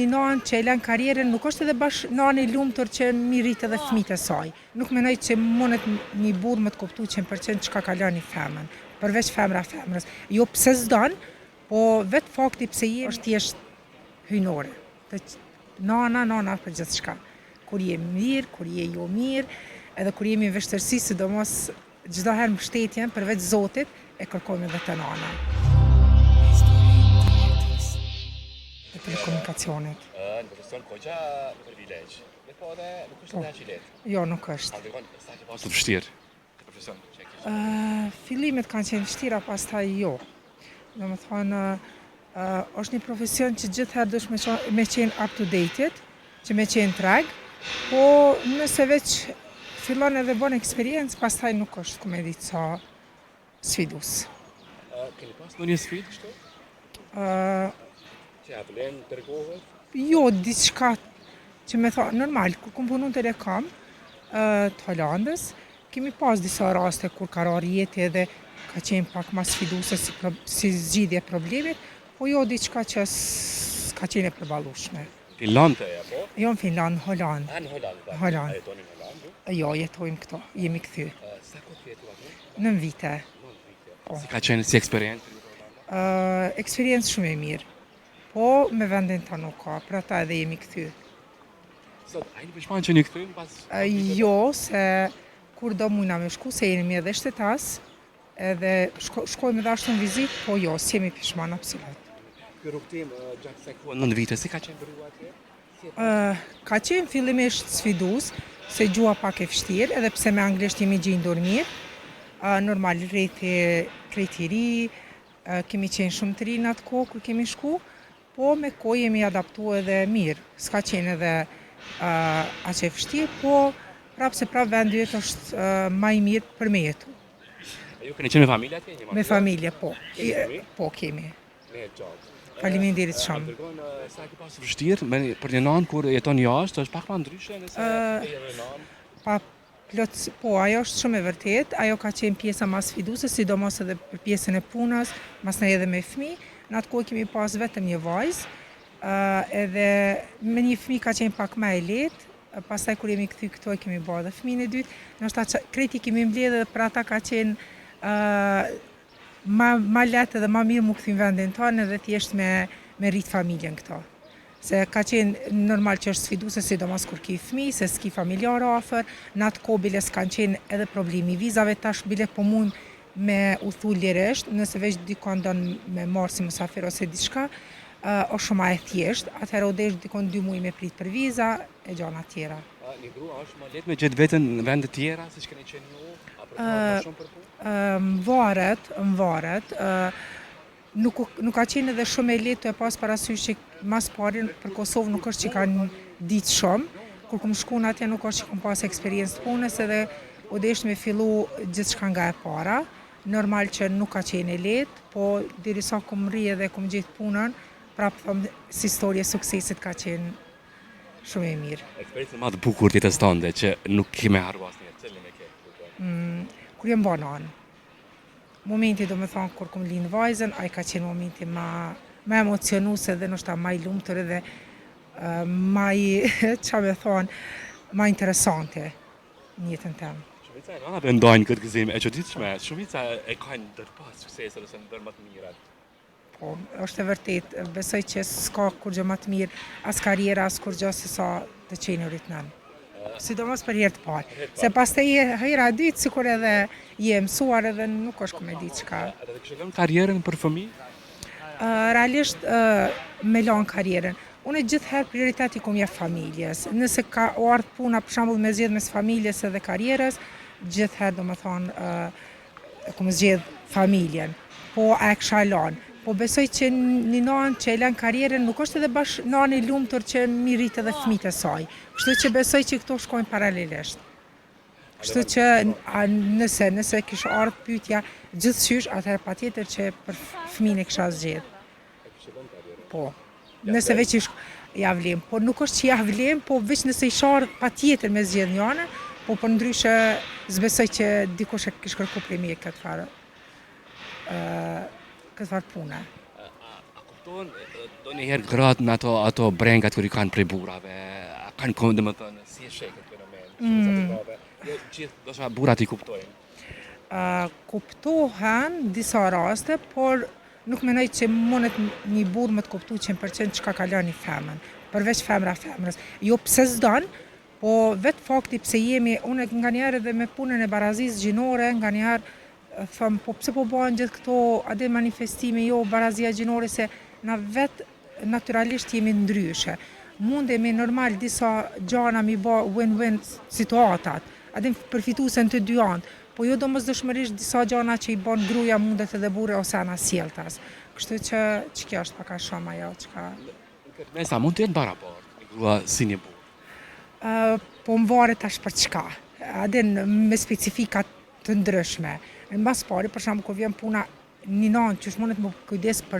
një nanë që e lën karrierën, nuk është edhe bash nanë e lumtur që mi rrit edhe fëmijët e saj. Nuk mendoj që mundet një burr më të kuptu 100% çka ka lënë femën, përveç femrës. Jo pse s'don, po vetë fakti pse je është thjesht hyjnore. Nana për gjithçka. Kur je mirë, kur je jo mirë, edhe kur jemi në vështirësi, sidomos çdo herë mbështetjen përveç Zotit e kërkojmë edhe te nana. E telekomunikacionit. Në profesion koqa privilegj. Po edhe nuk është ndaj qilet. Jo, nuk është. Sa ke pasur vështirë në profesion që e ke? Fillimet kanë qenë vështira, pastaj jo. Domethënë, është një profesion që gjithherë dush me qenë up to date, që me qenë treg, po nëse veç fillon edhe bën eksperiencë, pastaj nuk është ku me ditë sa sfidus. Keni pas ndonjë sfidë kështu? Që ja vlen dërgohet? Jo, diçka që me tha, normal, kur kom punu në Telekom të Hollandës, kemi pas disa raste kur ka rarë jetë edhe ka qenë pak ma sfiduse si zgjidhje problemit, po jo diçka që ka qenë e përballueshme. Finlandë e apo? Jo në Finlandë, Hollandë. Në Hollandë. Hollandë. A jetoni në Hollandë? Jo, jetojmë këto, jemi kthy. Sa kohë ke jetuar këtu? 9 vite. Si ka qenë si eksperiencë? Eksperiencë shumë e mirë, po me vendin ta nuk ka, pra ta edhe jemi kthy. Sot, a jeni pëshman që një këthym pas? Jo, se kur do mujna me shku, se jemi edhe shtetas, edhe shkojmë edhe ashtu në vizit, po jo, s'jemi pishman absolut. Ky rrugtim gjatë kësaj kohe 9 vite, si ka qenë për ju atje? Ka qenë fillimisht sfidus, se gjua pak e vështirë, edhe pse me anglisht jemi gjindur mirë. Normal, rrethi krejt i ri, kemi qenë shumë të ri në atë kohë kur kemi shku, po me kohë jemi adaptu edhe mirë. S'ka qenë edhe aq e vështirë, po prapë se prapë vendi jetë është më i mirë për me jetu. Ju keni qenë me familje atje? Me familje, po. Po, kemi. Faleminderit shumë. Sa ke pasur vështirë për një nanë kur jeton jashtë, është pak më ndryshe nëse ke edhe nanë? Po, ajo është shumë e vërtet, ajo ka qenë pjesa më sfiduese, sidomos edhe për pjesën e punës, masnej edhe me fëmijë. Në atë kohë kemi pas vetëm një vajzë, edhe me një fëmijë ka qenë pak më e lehtë. Pastaj kur jemi kthy këtu e kemi bërë edhe fëmijën e dytë. Ndoshta kreti kemi mbledhë dhe për ata ka qenë ma lehtë dhe ma mirë mu kthy në vendin tonë edhe thjesht me rrit familjen këto. Se ka qenë normal që është sfiduese sidomos kur ki fëmijë, se s'ki familjarë afër, në atë kohë bile s'kan qenë edhe problemi vizave, tash bile po mund me u thu lirisht, nëse veç dikon don me marrë si musafir ose diçka, është shumë e thjeshtë, atëherë u desh dikon 2 muaj me prit për viza e gjana tjera. Një grua është më lehtë me gjetë veten në vende tjera, siç keni qenë ju, apo shumë për punë? Varet. Nuk ka qenë edhe shumë e lehtë e pas parasysh që mas parin për Kosovë nuk është që kanë ditë shumë. Kur kom shku në atje nuk është që kom pas eksperiencë punës edhe u desh me fillu gjithçka nga e para. Normal që nuk ka qenë e lehtë, po derisa kom rri edhe kom gjetë punën, prapë thëmë si historie suksesit ka qenë shumë e mirë. Eksperiencë më të bukur të jetës tënde që nuk kime harru asnjëherë, cilën e ke? Kur jem ba nanë. Momenti do me thonë kur kom linë vajzën, ai ka qenë momenti ma emocionuese dhe nështë ma i lumtur edhe ma i, qa me thonë, ma interesante në jetën temë. Shumica e nënave ndajnë këtë gëzim e çuditshme, shumica e kanë ndërpas suksese ose ndër më të mirat. Po, është e vërtet, besoj që s'ka kur gjë më të mirë, as karriera, as kur gjë se sa të qenurit nënë. Sidomos për herë të parë. Se pastaj hera e dytë sikur edhe je mësuar edhe nuk është me di çka. Edhe kishe lënë karrierën për fëmijë? Realisht me lanë karrierën. Unë gjithherë prioriteti kom jep familjes. Nëse ka ardhur puna për shembull me zgjedh mes familjes edhe karrierës, gjithherë domethënë kom zgjedh familjen. Po e kisha lënë. Po besoj që një nanë që e lën karrierën nuk është edhe bash nanë e lumtur që mi rrit edhe fëmijët e saj. Kështu që besoj që këto shkojnë paralelisht. Kështu që nëse kisha ardhur pyetja gjithçysh, atëherë patjetër që për fëmijën e kisha zgjedh. Po. Nëse veç ja vlem, po nuk është që ja vlem, po veç nëse isha ardhur patjetër me zgjedh njëra, po për ndryshe s'besoj që dikush e kish kërku prej mie këtë farë pune. A kupton, Do njëherë gratë në ato brengat kër i kanë prej burave, kanë kohë dhe më thënë, si e shekë këtë fenomen, shumica të grave, jo gjithë, do shta burat i kuptojnë. Kuptohen disa raste, por nuk menoj që mundet një burë më të kuptu 100% çka ka lënë një femën, përveç femrës. Jo pse s'dan, po vetë fakti pse jemi, unë nga njerë edhe me punën e barazisë gjinore, nga njerë thëm, po pse po bëhen gjithë këto ade manifestime, jo barazia gjinore, se na vetë naturalisht jemi ndryshe. Mundemi normal disa gjana mi bë win-win situatat, ade përfituesen të dy anët, po jo domosdoshmërisht disa gjana që i bën gruaja mundet edhe burri ose ana sjelltas. Kështu që kjo është pak a shumë ajo çka. Kermesa mund të jetë barabart, një grua si një burr. Po më varet tash për çka. Ade me specifika të ndryshme. Në mbas pari, për shembull, kur vjen puna një nanë që mundet më kujdes për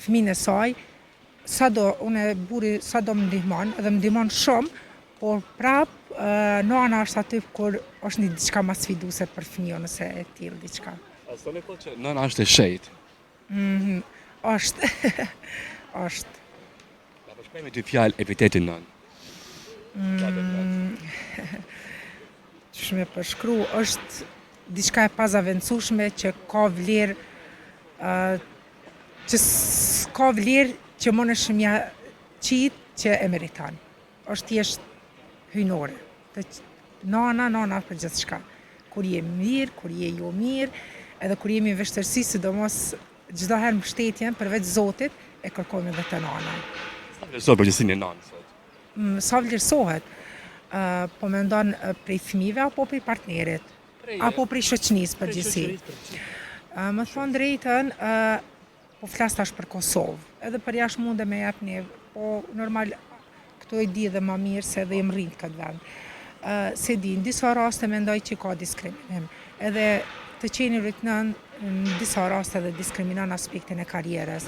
fëmijën e saj, burri sado më ndihmon, edhe më ndihmon shumë, por prap nana është aty kur është një diçka më sfiduese për fëmijën ose e tillë diçka. A s'do me thotë që nëna është e shejtë? Është. Është. Ta përshkruaj me dy fjalë epitetin nën. Qysh me përshkru, është diçka e pazavencueshme që ka vlerë që s'ka vlerë që mënesh mja qitë që e meriton. Është thjesht hyjnore. Nana për gjithë shka. Kur je mirë, kur je jo mirë, edhe kur jemi në vështërsi, sidomos çdo herë mbështetjen përveç Zotit e kërkojmë edhe te nana. Sa vlerësohet përgjithësinë e nanës sot? Sa vlerësohet? Po mendon prej fëmijëve apo prej partnerit? Apo prej shoqënisë përgjithësi? Më thon drejtën, po flas tash për Kosovë, edhe për jashtë mundë me jap një, po normal këto e di edhe më mirë se edhe jem rritë këtë vend. Se di, në disa raste mendoj që ka diskriminim, edhe të qeni rritënën në disa raste edhe diskriminon aspektin e karrierës.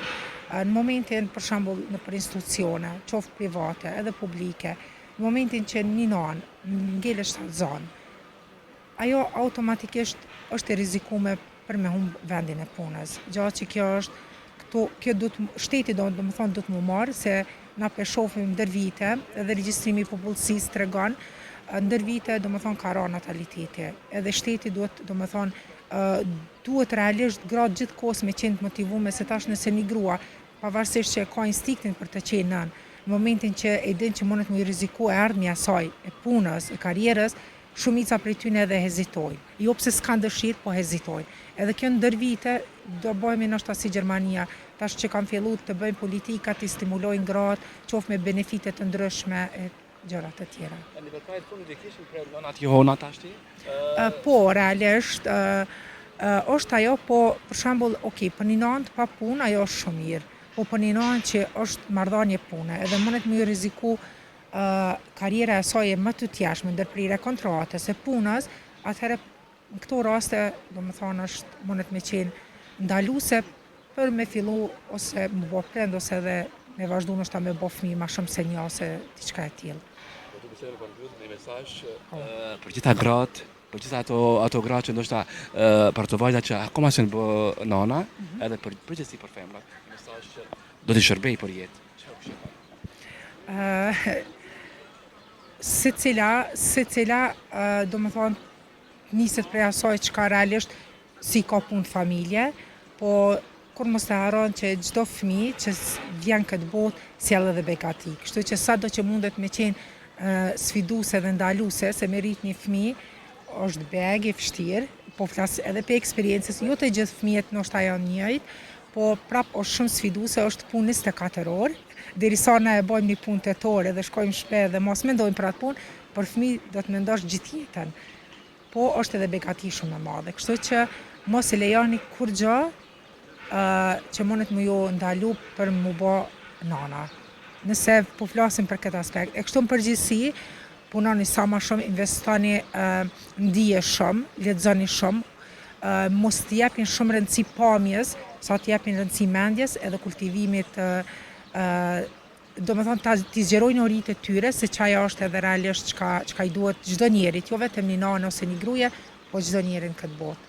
Në momentin, për shembull, në për institucione, qoftë private edhe publike, në momentin që një nanë ngelesh zonë, ajo automatikisht është e rrezikuar për me humbë vendin e punës. Gjatë që kjo është shteti do të thonë do të më marrë, se na shohim ndër vite, edhe regjistrimi i popullsisë tregon, ndër vite do të thonë ka rënë nataliteti. Edhe shteti duhet realisht gratë gjithkohës me qenë të motivuar, se tash nëse një grua, pavarësisht që ka instiktin për të qenë nën, në momentin që e din që mundet më rrezikojë ardhmja e saj, e punës, e karrierës, shumica prej tyre edhe hezitojnë. Jo pse s'kan dëshirë, po hezitojnë. Edhe kjo ndër vite do bëhemi ndoshta si Gjermania, tash që kanë filluar të bëjnë politika të stimulojnë gratë, qoftë me benefite të ndryshme e gjëra të tjera. Në nivel të fundit kishin për nënat johona tash ti? Po, realisht është ajo, po për shembull, për një nanë pa punë ajo është shumë mirë, po për një nanë që është marrëdhënie pune, edhe mundet më rreziku karriera e saj më të tjashme, ndërprirje kontratës e punës, atëherë në këto raste, domethënë mundet me qenë ndaluese për me fillu ose më bë prend ose edhe me vazhdu ndoshta me bë fëmijë më shumë se një ose diçka e tillë. Do të bëjmë një mesazh për gjitha gratë, për gjitha ato gratë që ndoshta për të vajza që akoma s'e bë nana, edhe për përgjithësi për femrat, një mesazh që do t'i shërbej për jetë. Secila do më thonë niset prej asaj çka realisht si ka punë familje, po kur mos të harron që çdo fëmijë që vjen këtë botë sjell edhe begati. Kështu që sado që mundet me qenë sfiduese dhe ndaluese se me rrit një fëmijë është beg i vështirë, po flas edhe për eksperiencës, jo të gjithë fëmijët ndoshta janë njëjtë, po prap është shumë sfiduese, është punë 24 orë, derisa na e bëjmë një punë tetore dhe shkojmë shpejt dhe mos mendojmë për atë punë, për fëmijë do të mendosh gjithë jetën. Po është edhe begati shumë e madhe, kështu që mos e lejoni kur gjë që mundet më ju ndalu për më bë nana. Nëse po flasim për këtë aspekt, e kështu në përgjithësi, punoni sa më shumë, investoni ndije shumë, lexoni shumë, mos t'i japin shumë rëndësi pamjes, sa t'i japin rëndësi mendjes edhe kultivimit do me thonë t'i zgjerojnë oritë e tyre, se qaja është edhe realisht çka i duhet çdo njerit, jo vetëm një nanë ose një gruaje, po çdo njeri në këtë botë.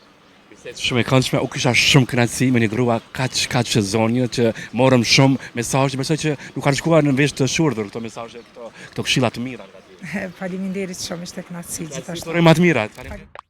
Shumë e këndshme, u kisha shumë kënaqësi me një grua kaq zonjë që morëm shumë mesazhe, besoj që nuk kanë shkuar në vesh të shurdhur këto mesazhe, këto këshilla të mira nga ti. Faleminderit shumë, ishte kënaqësi gjithashtu. Urojmë më të mirat. Faleminderit.